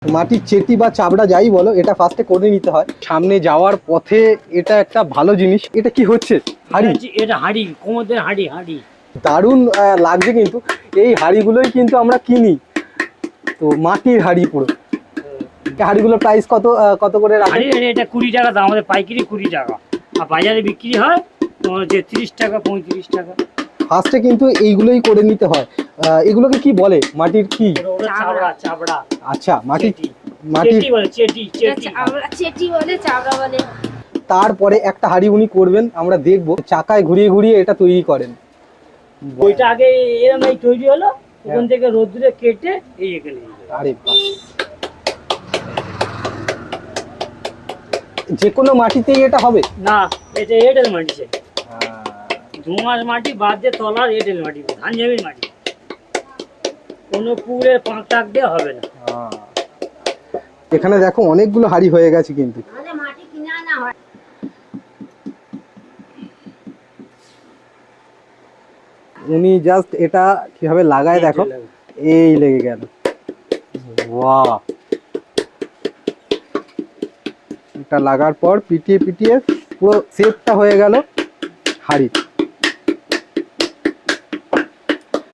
মাটির চেটি বা চাবড়া যাই বলো, এটা ফার্স্টে করে নিতে হয়। সামনে যাওয়ার পথে এটা একটা ভালো জিনিস। এটা কি হচ্ছে? হাঁড়ি? এটা হাঁড়ি, কোমরদের হাঁড়ি। হাঁড়ি দারুণ লাগছে কিন্তু। এই হাঁড়িগুলোই কিন্তু আমরা কিনি, তো মাটির হাঁড়ি পুরো। হাঁড়িগুলোর প্রাইস কত কত করে রাখেন? এটা 20 টাকা দাম, আমাদের পাইকারি 20 টাকা, আর বাজারে বিক্রি হয় তোমার হচ্ছে 30 টাকা 35 টাকা। ফার্স্টে কিন্তু এইগুলোই করে নিতে হয়। এগুলোকে কি বলে? মাটির কি? চাবড়া। চাবড়া। আচ্ছা, মাটির চেটি বলে, চেটি চেটি। চেটি বলে, চাবড়া বলে। তারপরে একটা হাঁড়ি উনি করবেন, আমরা দেখবো চাকায় ঘুরিয়ে ঘুরিয়ে এটা তৈরি করেন। ওইটা আগে এরকম এই তৈরি হলো, ওখান থেকে রোদ্রে কেটে এই এখানে। আরে বাহ, যে কোনো মাটিতেই এটা হবে? না, এটা এঁটেল মাটি, সে ধুমাস মাটি বাদ দিয়ে তলার এঁটেল মাটি, ধান জমির মাটি, কোনো পুকুরের পাঁক টাক দিয়ে হবে না। এখানে দেখো অনেকগুলো হাঁড়ি হয়ে গেছে কিন্তু। আমাদের মাটি কিনে আনা হয়। উনি জাস্ট এটা কিভাবে লাগায় দেখো, এই লেগে গেল। বাহ, এটা লাগার পর পিটিয়ে পিটিয়ে পুরো সেটটা হয়ে গেল হাঁড়ি।